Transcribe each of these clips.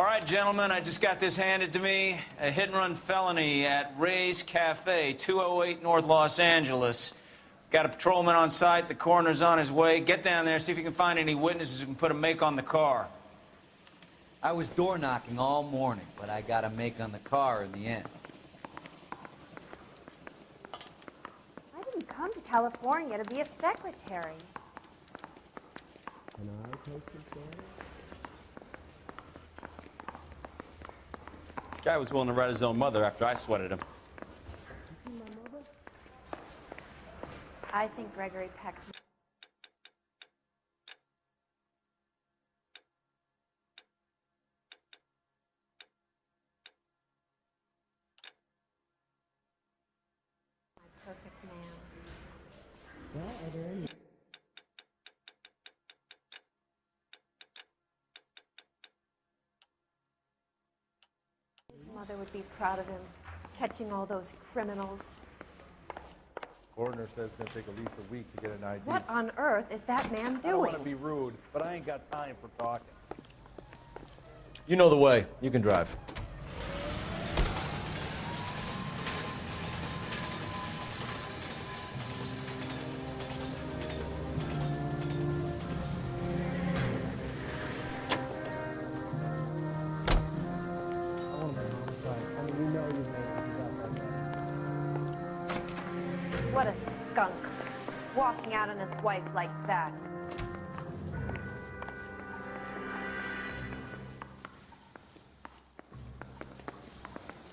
All right, gentlemen, I just got this handed to me. A hit-and-run felony at Ray's Cafe, 208 North Los Angeles. Got a patrolman on site. The coroner's on his way. Get down there, see if you can find any witnesses who can put a make on the car. I was door knocking all morning, but I got a make on the car in the end. I didn't come to California to be a secretary. Can I take this there? This guy was willing to write his own mother after I sweated him. You see my mother? I think Gregory Peck's... my perfect man. Well, are there any... His mother would be proud of him, catching all those criminals. Coroner says it's going to take at least a week to get an ID. What on earth is that man I don't want to doing? be rude, but I ain't got time for talking. You know the way. You can drive. I want to be homicide. I mean, you know you made it What a skunk, walking out on his wife like that.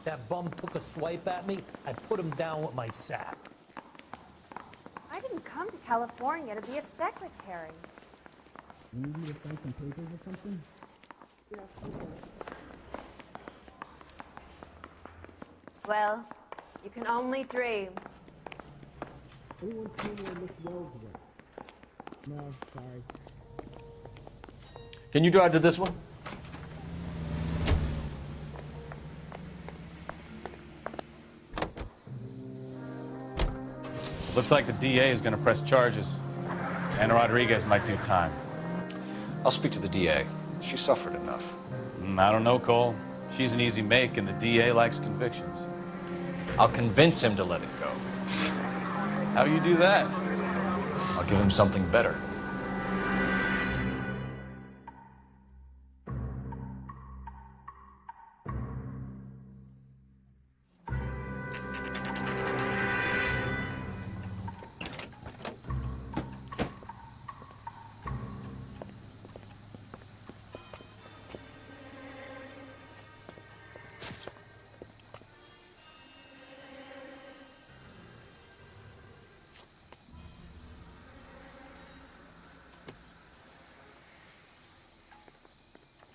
That bum took a swipe at me, I put him down with my sack. I didn't come to California to be a secretary. You need me to sign some papers or something? Well, you can only dream. Anyone see where Miss Rose went? No, sorry. Can you drive to this one? Looks like the DA is going to press charges. And Rodriguez might do time. I'll speak to the DA. She suffered enough. I don't know, Cole. She's an easy make, and the DA likes convictions. I'll convince him to let it go. How do you do that? I'll give him something better.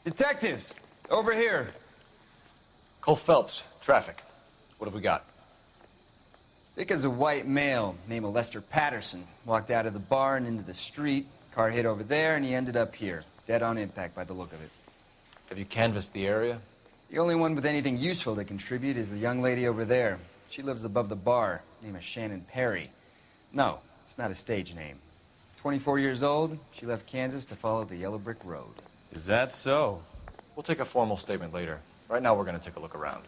Detectives, over here. Cole Phelps, traffic. What have we got? Thick as a white male, name of Lester Patterson. Walked out of the bar and into the street. Car hit over there, and he ended up here. Dead on impact by the look of it. Have you canvassed the area? The only one with anything useful to contribute is the young lady over there. She lives above the bar. Name is Shannon Perry. No, it's not a stage name. 24 years old, she left Kansas to follow the yellow brick road. Is that so? We'll take a formal statement later. Right now, we're going to take a look around.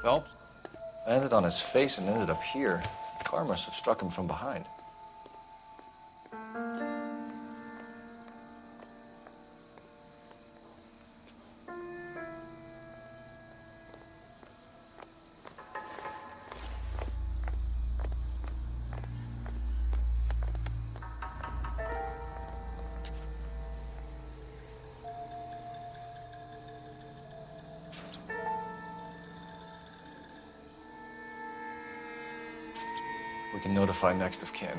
Phelps? I landed on his face and ended up here. The car must have struck him from behind. We can notify next of kin.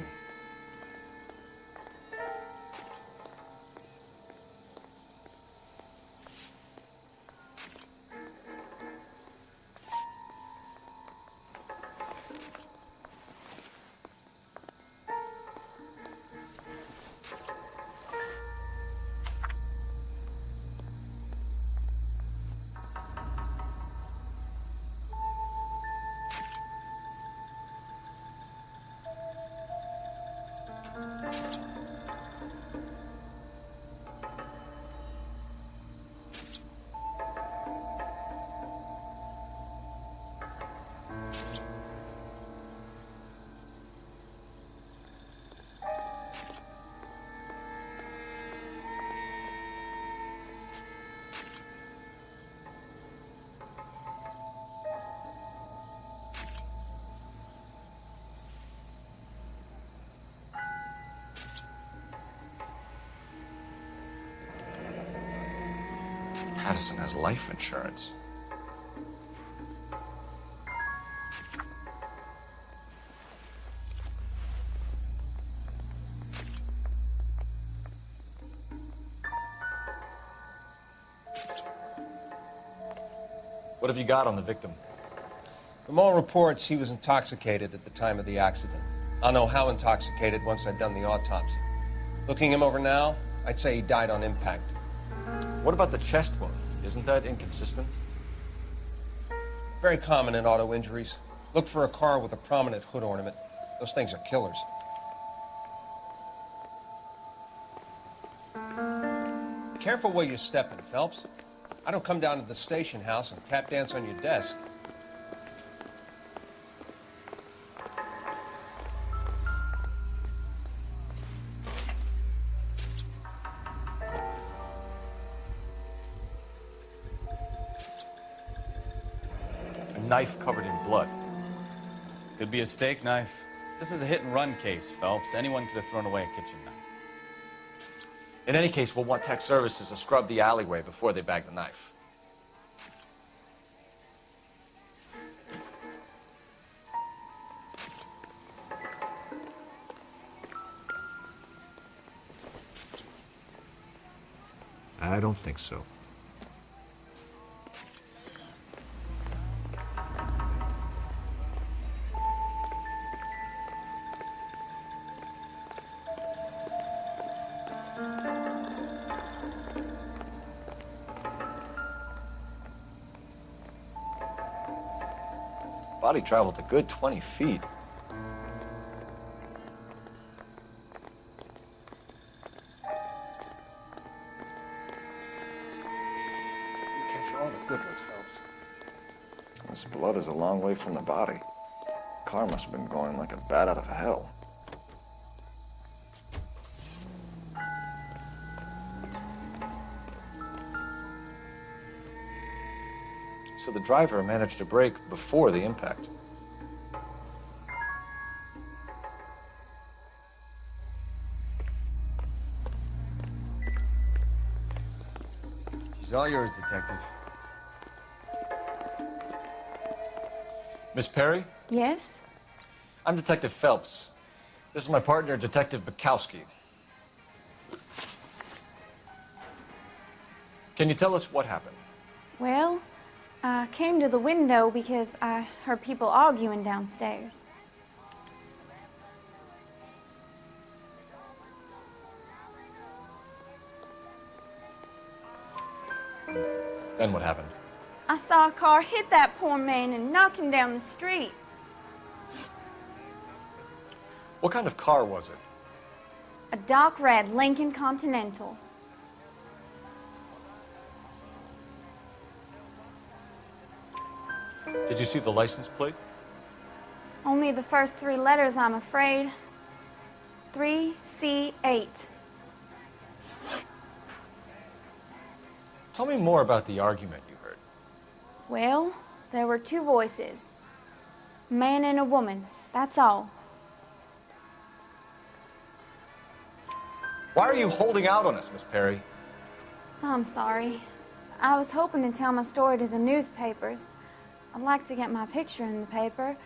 Addison has life insurance. What have you got on the victim? From all reports, he was intoxicated at the time of the accident. I'll know how intoxicated once I've done the autopsy. Looking him over now, I'd say he died on impact. What about the chest wound? Isn't that inconsistent? Very common in auto injuries. Look for a car with a prominent hood ornament. Those things are killers. Careful where you're stepping, Phelps. I don't come down to the station house and tap dance on your desk. A knife covered in blood. Could be a steak knife. This is a hit-and-run case, Phelps. Anyone could have thrown away a kitchen knife. In any case, we'll want tech services to scrub the alleyway before they bag the knife. I don't think so. Body traveled a good 20 feet. Catch all the good ones, Phelps. This blood is a long way from the body. Car must have been going like a bat out of hell. So the driver managed to brake before the impact. She's all yours, Detective. Miss Perry? Yes? I'm Detective Phelps. This is my partner, Detective Bukowski. Can you tell us what happened? Well, I came to the window because I heard people arguing downstairs. Then what happened? I saw a car hit that poor man and knock him down the street. What kind of car was it? A dark red Lincoln Continental. Did you see the license plate? Only the first three letters, I'm afraid. 3C8. Tell me more about the argument you heard. Well, there were two voices. A man and a woman, that's all. Why are you holding out on us, Miss Perry? I'm sorry. I was hoping to tell my story to the newspapers. I'd like to get my picture in the paper.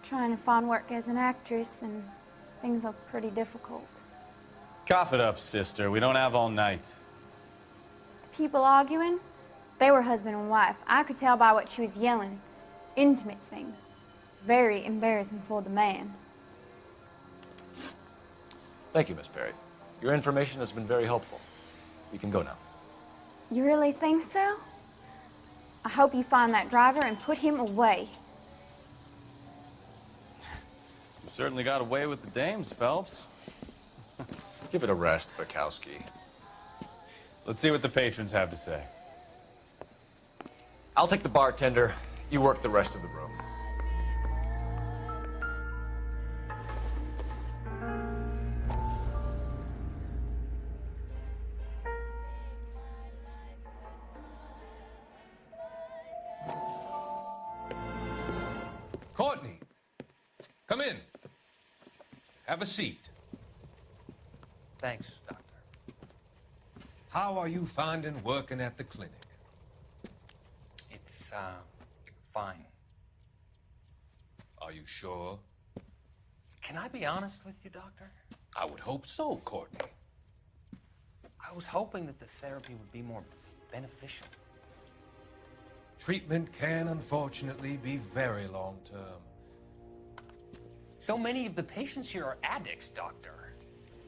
Trying to find work as an actress, and things are pretty difficult. Cough it up, sister. We don't have all night. People arguing? They were husband and wife. I could tell by what she was yelling. Intimate things. Very embarrassing for the man. Thank you, Miss Perry. Your information has been very helpful. You can go now. You really think so? I hope you find that driver and put him away. You certainly got away with the dames, Phelps. Give it a rest, Bukowski. Let's see what the patrons have to say. I'll take the bartender. You work the rest of the room. Courtney, come in. Have a seat. Thanks, Doctor. How are you finding working at the clinic? It's, fine. Are you sure? Can I be honest with you, Doctor? I would hope so, Courtney. I was hoping that the therapy would be more beneficial. Treatment can, unfortunately, be very long-term. So many of the patients here are addicts, Doctor.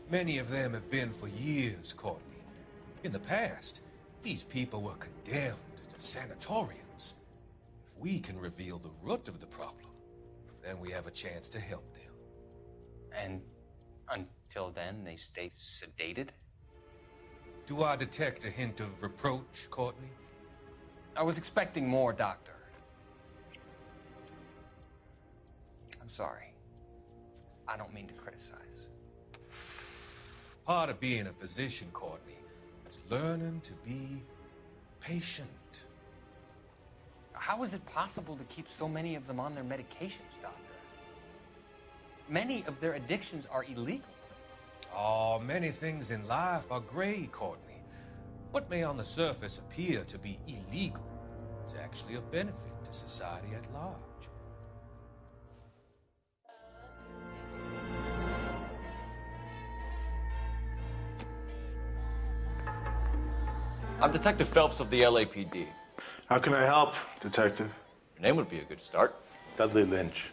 Many of them have been for years, Courtney. In the past, these people were condemned to sanatoriums. If we can reveal the root of the problem, then we have a chance to help them. And until then, they stay sedated? Do I detect a hint of reproach, Courtney? I was expecting more, Doctor. I'm sorry. I don't mean to criticize. Part of being a physician, Courtney, is learning to be patient. How is it possible to keep so many of them on their medications, Doctor? Many of their addictions are illegal. Oh, many things in life are gray, Courtney. What may on the surface appear to be illegal is actually of benefit to society at large. I'm Detective Phelps of the LAPD. How can I help, Detective? Your name would be a good start. Dudley Lynch.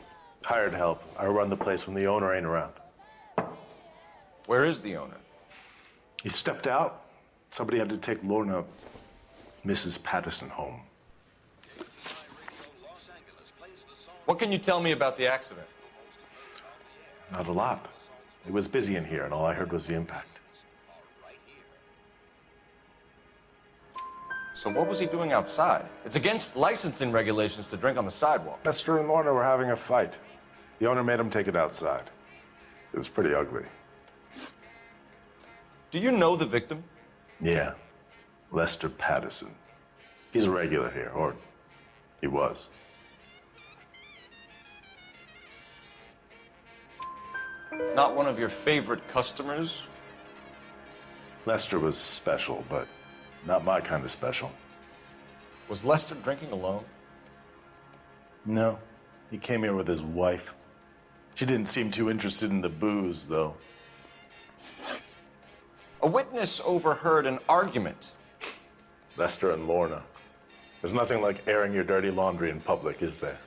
Hired help. I run the place when the owner ain't around. Where is the owner? He stepped out. Somebody had to take Lorna, Mrs. Patterson, home. What can you tell me about the accident? Not a lot. It was busy in here, and all I heard was the impact. So what was he doing outside? It's against licensing regulations to drink on the sidewalk. Lester and Lorna were having a fight. The owner made him take it outside. It was pretty ugly. Do you know the victim? Yeah. Lester Patterson. He's a regular here, or he was. Not one of your favorite customers? Lester was special, but not my kind of special. Was Lester drinking alone? No. He came here with his wife. She didn't seem too interested in the booze, though. A witness overheard an argument. Lester and Lorna. There's nothing like airing your dirty laundry in public, is there?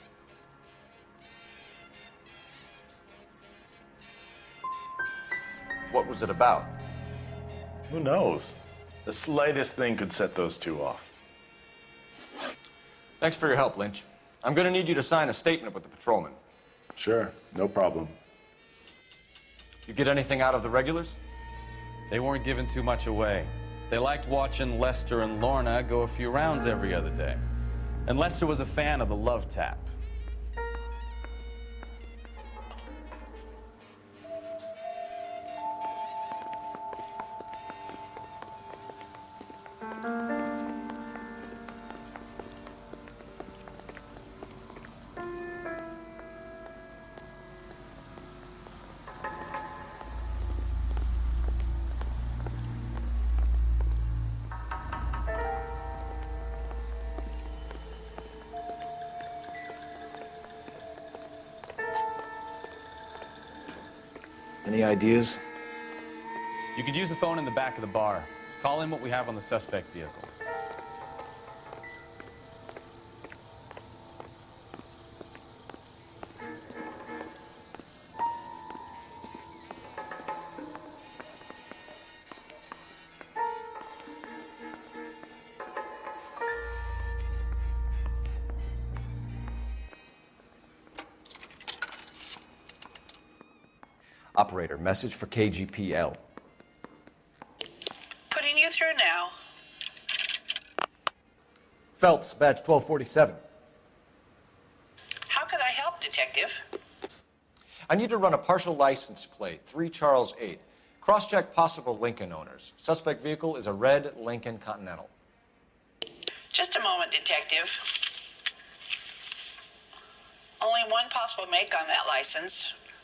What was it about? Who knows? The slightest thing could set those two off. Thanks for your help, Lynch. I'm gonna need you to sign a statement with the patrolman. Sure, no problem. You get anything out of the regulars? They weren't giving too much away. They liked watching Lester and Lorna go a few rounds every other day. And Lester was a fan of the love tap. Any ideas? You could use the phone in the back of the bar. Call in what we have on the suspect vehicle. Operator, message for KGPL. Phelps, badge 1247. How could I help, Detective? I need to run a partial license plate, 3 Charles 8. Cross-check possible Lincoln owners. Suspect vehicle is a red Lincoln Continental. Just a moment, Detective. Only one possible make on that license.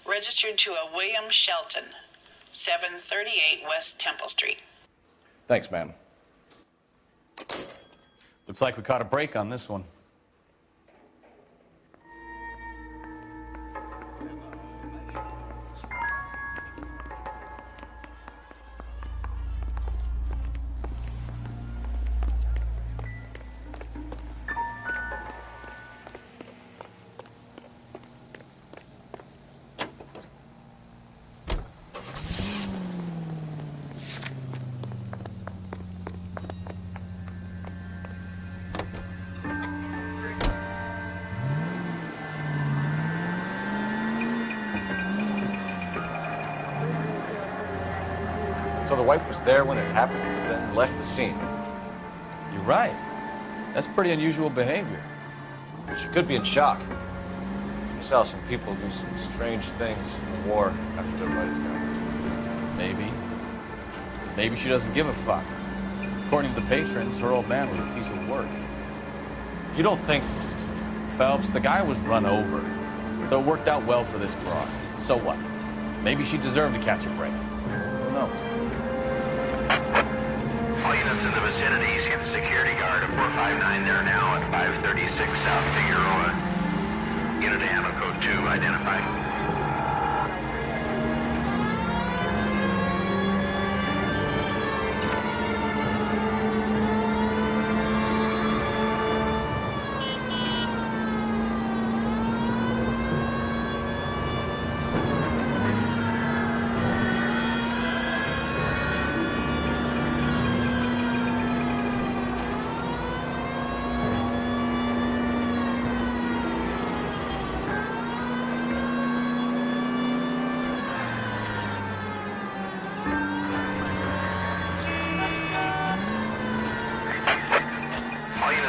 Registered to a William Shelton, 738 West Temple Street. Thanks, ma'am. Looks like we caught a break on this one. So the wife was there when it happened, then left the scene. You're right. That's pretty unusual behavior. She could be in shock. I saw some people do some strange things in the war after their buddies died. Maybe. Maybe she doesn't give a fuck. According to the patrons, her old man was a piece of work. You don't think... Phelps, the guy was run over. So it worked out well for this broad. So what? Maybe she deserved to catch a break. Who knows? All units in the vicinity, see the security guard at 459 there now at 536 South Figueroa. Unit ammo code 2 identified.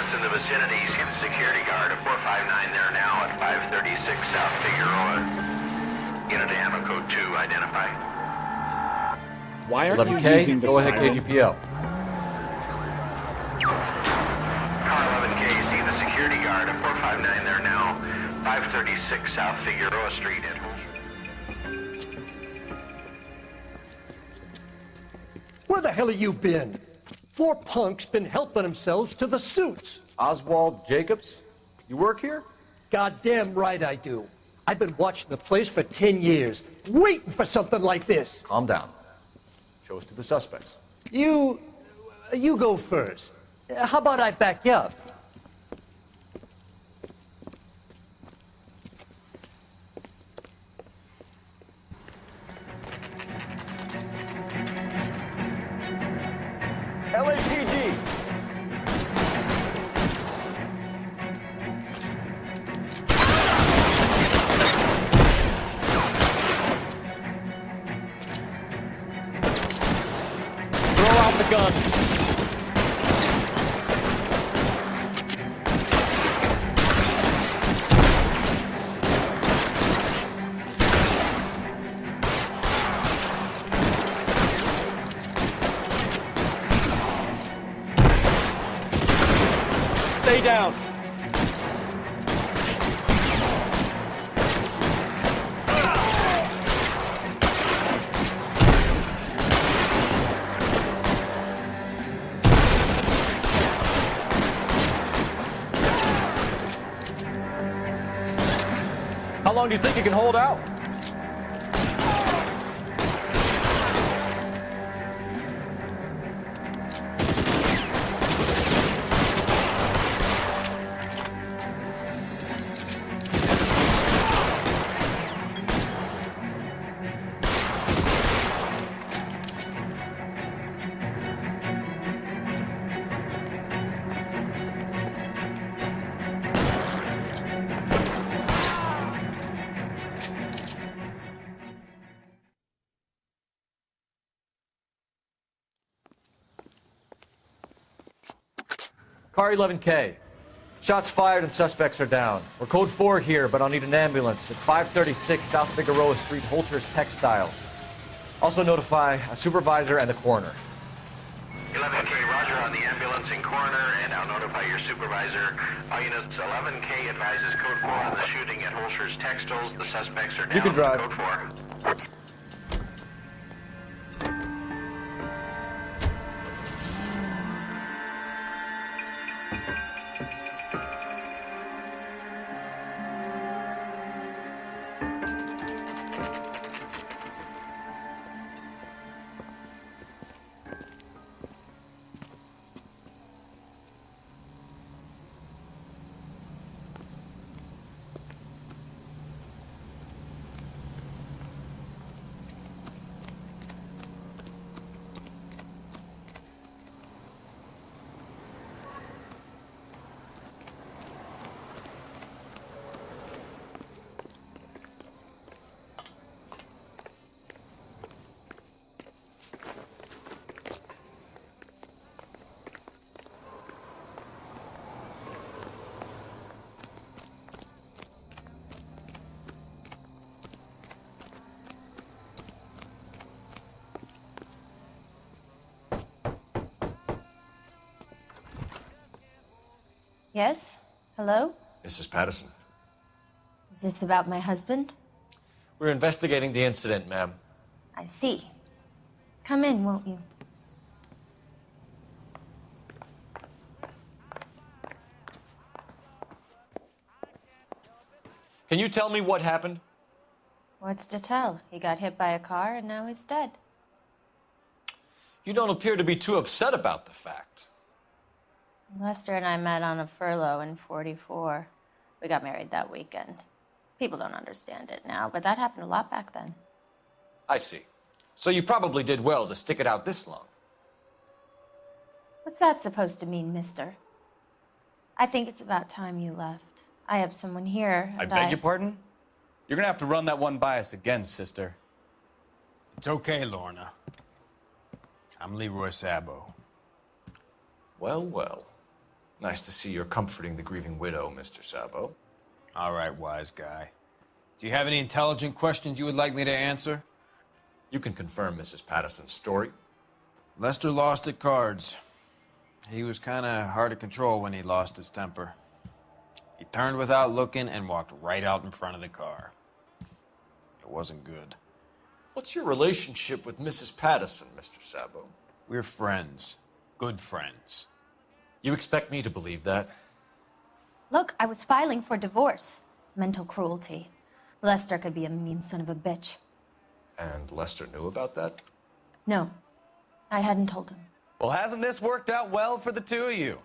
In the vicinity, see the security guard at 459 there now at 536 South Figueroa. Unit ammo code 2 identified. Why aren't 11K, you using the go ahead, siren? KGPL. Car 11K, see the security guard at 459 there now, 536 South Figueroa Street at Where the hell have you been? 4 punks been helping themselves to the suits. Oswald Jacobs, you work here? Goddamn right I do. I've been watching the place for 10 years, waiting for something like this. Calm down. Show us to the suspects. You go first. How about I back you up? LAPD! Throw out the guns. Stay down. How long do you think you can hold out? Car 11K. Shots fired and suspects are down. We're code 4 here, but I'll need an ambulance at 536 South Figueroa Street, Holcher's Textiles. Also notify a supervisor and the coroner. 11K, roger on the ambulance and coroner, and I'll notify your supervisor. All units, 11K advises code 4 on the shooting at Holcher's Textiles. The suspects are down. You can drive. Code 4. Yes? Hello? Mrs. Patterson. Is this about my husband? We're investigating the incident, ma'am. I see. Come in, won't you? Can you tell me what happened? What's to tell? He got hit by a car and now he's dead. You don't appear to be too upset about the fact. Lester and I met on a furlough in '44. We got married that weekend. People don't understand it now, but that happened a lot back then. I see. So you probably did well to stick it out this long. What's that supposed to mean, mister? I think it's about time you left. I have someone here, I and beg your pardon? You're gonna have to run that one by us again, sister. It's okay, Lorna. I'm Leroy Sabo. Well, well. Nice to see you're comforting the grieving widow, Mr. Sabo. All right, wise guy. Do you have any intelligent questions you would like me to answer? You can confirm Mrs. Patterson's story. Lester lost at cards. He was kind of hard to control when he lost his temper. He turned without looking and walked right out in front of the car. It wasn't good. What's your relationship with Mrs. Patterson, Mr. Sabo? We're friends. Good friends. You expect me to believe that? Look, I was filing for divorce. Mental cruelty. Lester could be a mean son of a bitch. And Lester knew about that? No, I hadn't told him. Well, hasn't this worked out well for the two of you?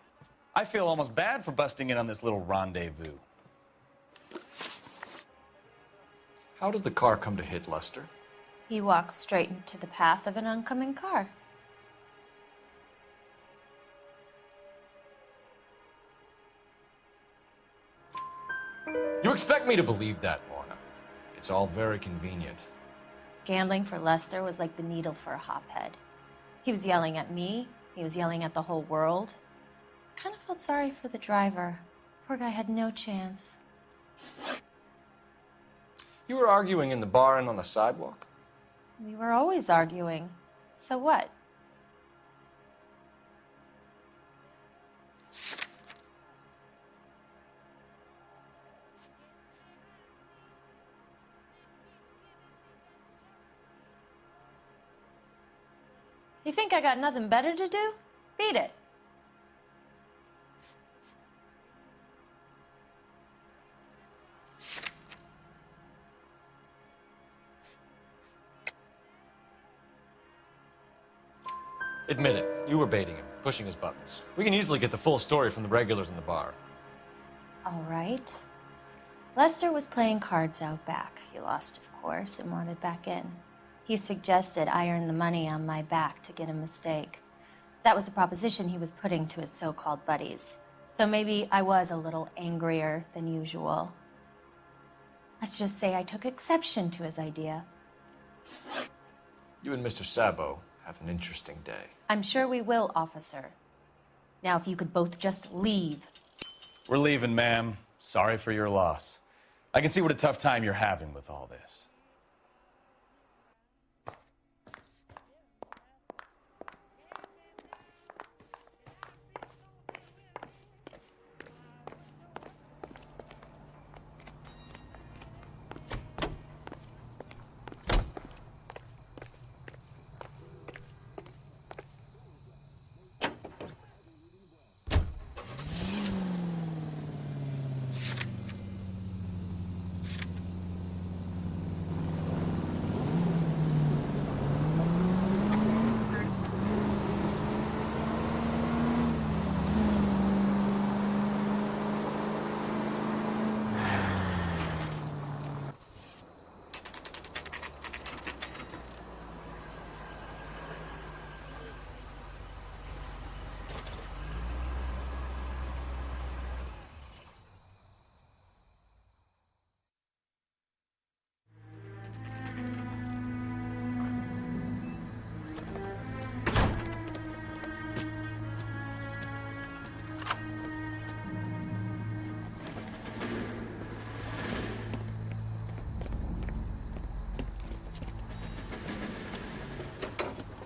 I feel almost bad for busting in on this little rendezvous. How did the car come to hit Lester? He walked straight into the path of an oncoming car. You expect me to believe that, Lorna? It's all very convenient. Gambling for Lester was like the needle for a hophead. He was yelling at me. He was yelling at the whole world. I kind of felt sorry for the driver. Poor guy had no chance. You were arguing in the bar and on the sidewalk? We were always arguing. So what? You think I got nothing better to do? Beat it. Admit it, you were baiting him, pushing his buttons. We can easily get the full story from the regulars in the bar. All right. Lester was playing cards out back. He lost, of course, and wanted back in. He suggested I earn the money on my back to get a mistake. That was the proposition he was putting to his so-called buddies. So maybe I was a little angrier than usual. Let's just say I took exception to his idea. You and Mr. Sabo have an interesting day. I'm sure we will, officer. Now, if you could both just leave. We're leaving, ma'am. Sorry for your loss. I can see what a tough time you're having with all this.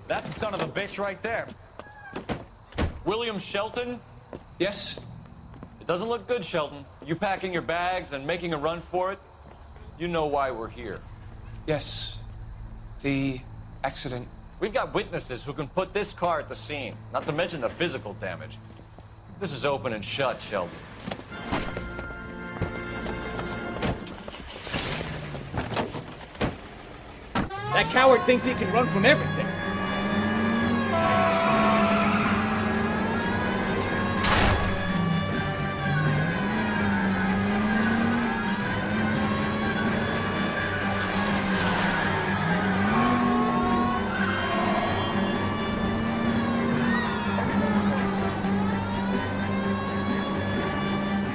That's the son of a bitch right there. William Shelton? Yes? It doesn't look good, Shelton. You packing your bags and making a run for it? You know why we're here. Yes. The accident. We've got witnesses who can put this car at the scene, not to mention the physical damage. This is open and shut, Shelton. That coward thinks he can run from everything.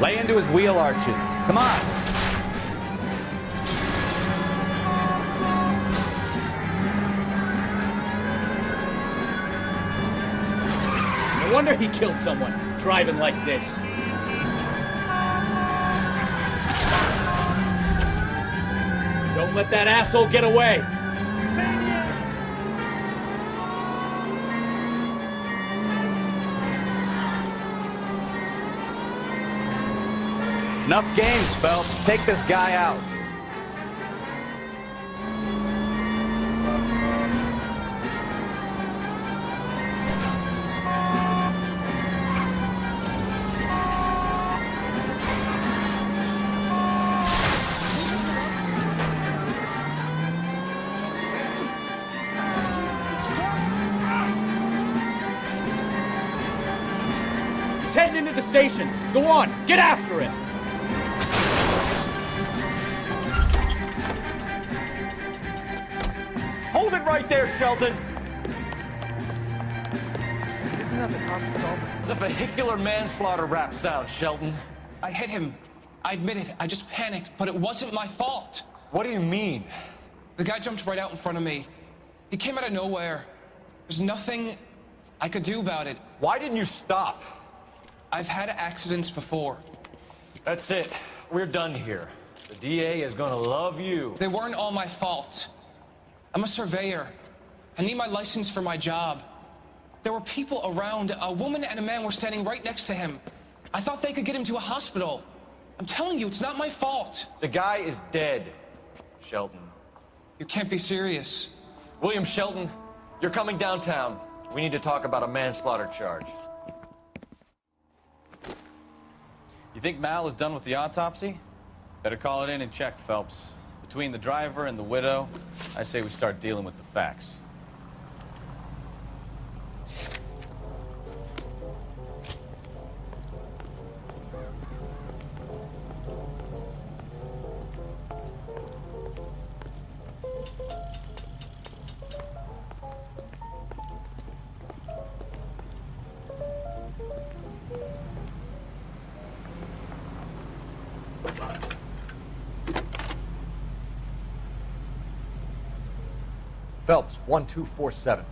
Lay into his wheel arches. Come on. No wonder he killed someone, driving like this. Don't let that asshole get away. Enough games, Phelps. Take this guy out. He's heading into the station. Go on, get after him. Hold it right there, Shelton. Isn't that the constable? It's a vehicular manslaughter rap sound, Shelton. I hit him. I admit it. I just panicked, but it wasn't my fault. What do you mean? The guy jumped right out in front of me. He came out of nowhere. There's nothing I could do about it. Why didn't you stop? I've had accidents before. That's it. We're done here. The DA is gonna love you. They weren't all my fault. I'm a surveyor. I need my license for my job. There were people around. A woman and a man were standing right next to him. I thought they could get him to a hospital. I'm telling you, it's not my fault. The guy is dead, Shelton. You can't be serious. William Shelton, you're coming downtown. We need to talk about a manslaughter charge. You think Mal is done with the autopsy? Better call it in and check, Phelps. Between the driver and the widow, I say we start dealing with the facts. Phelps, 1247.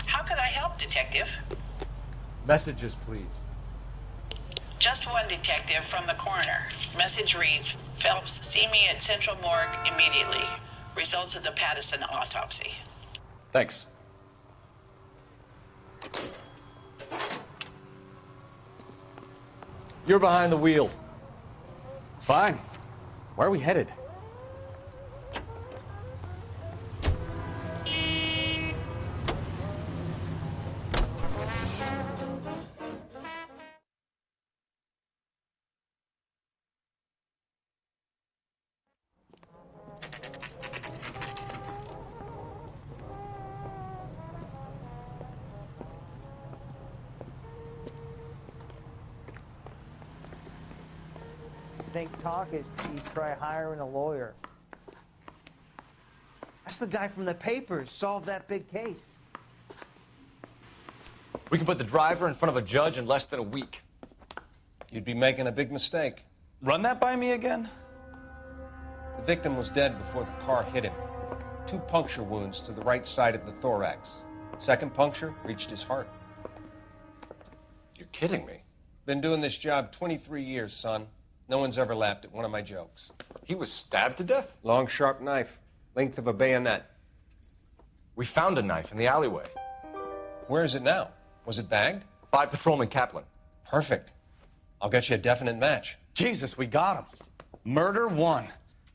How could I help, detective. Messages, please. Just one detective from the coroner. Message reads, Phelps, see me at Central Morgue immediately. Results of the Patterson autopsy. Thanks. You're behind the wheel. Fine. Where are we headed? Think talk is cheap, try hiring a lawyer. That's the guy from the papers, solved that big case. We can put the driver in front of a judge in less than a week. You'd be making a big mistake. Run that by me again? The victim was dead before the car hit him. 2 puncture wounds to the right side of the thorax. Second puncture reached his heart. You're kidding me. Been doing this job 23 years, son. No one's ever laughed at one of my jokes. He was stabbed to death? Long, sharp knife. Length of a bayonet. We found a knife in the alleyway. Where is it now? Was it bagged? By Patrolman Kaplan. Perfect. I'll get you a definite match. Jesus, we got him. Murder 1.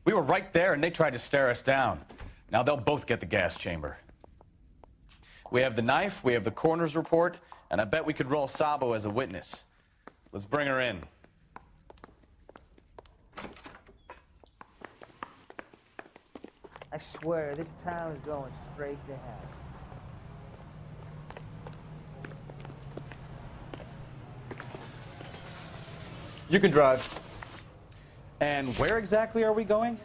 We were right there and they tried to stare us down. Now they'll both get the gas chamber. We have the knife, we have the coroner's report, and I bet we could roll Sabo as a witness. Let's bring her in. I swear, this town is going straight to hell. You can drive. And where exactly are we going?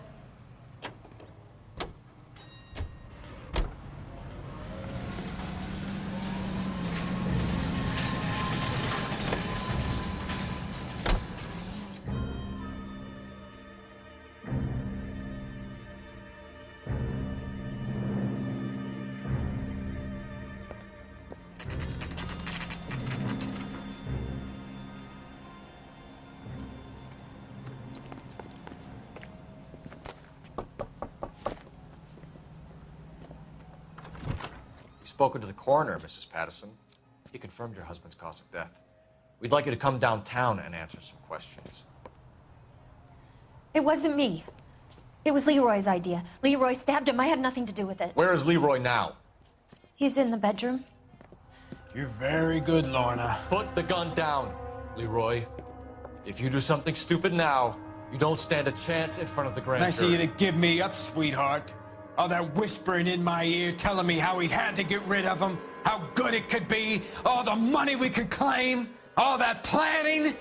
Spoken to the coroner, Mrs. Patterson. He confirmed your husband's cause of death. We'd like you to come downtown and answer some questions. It wasn't me. It was Leroy's idea. Leroy stabbed him. I had nothing to do with it. Where is Leroy now? He's in the bedroom. You're very good, Lorna. Put the gun down, Leroy. If you do something stupid now, you don't stand a chance in front of the grand Nice of you to give me up, sweetheart. All that whispering in my ear telling me how we had to get rid of him, how good it could be, all the money we could claim, all that planning,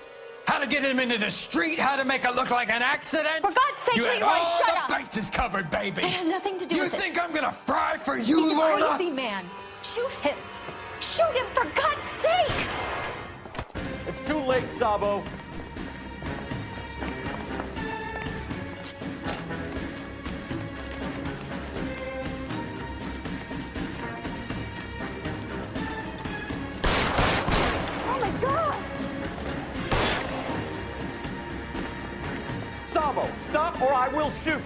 how to get him into the street, how to make it look like an accident. For God's sake, you had Leroy, all shut the up! bases covered, baby. I had nothing to do with it. You think I'm gonna fry for you, He's Lorna? a crazy man. Shoot him. Shoot him, for God's sake! It's too late, Sabo. Sabo, stop or I will shoot!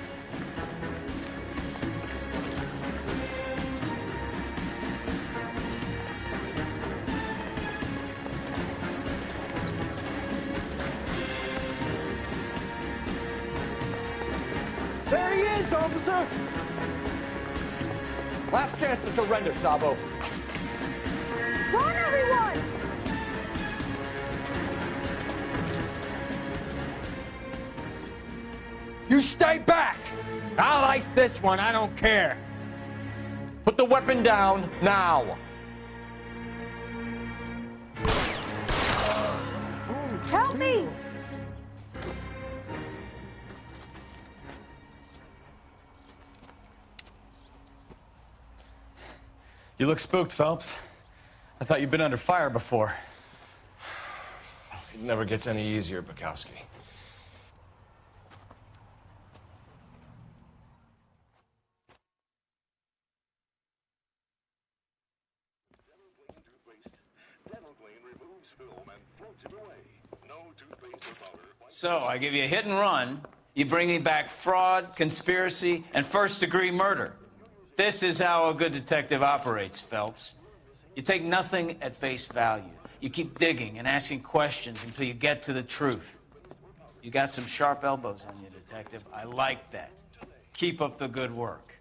There he is, officer! Last chance to surrender, Sabo. Run, everyone! You stay back! I'll ice this one, I don't care. Put the weapon down now. Help me! You look spooked, Phelps. I thought you'd been under fire before. It never gets any easier, Bukowski. So, I give you a hit and run. You bring me back fraud, conspiracy, and first-degree murder. This is how a good detective operates, Phelps. You take nothing at face value. You keep digging and asking questions until you get to the truth. You got some sharp elbows on you, detective. I like that. Keep up the good work.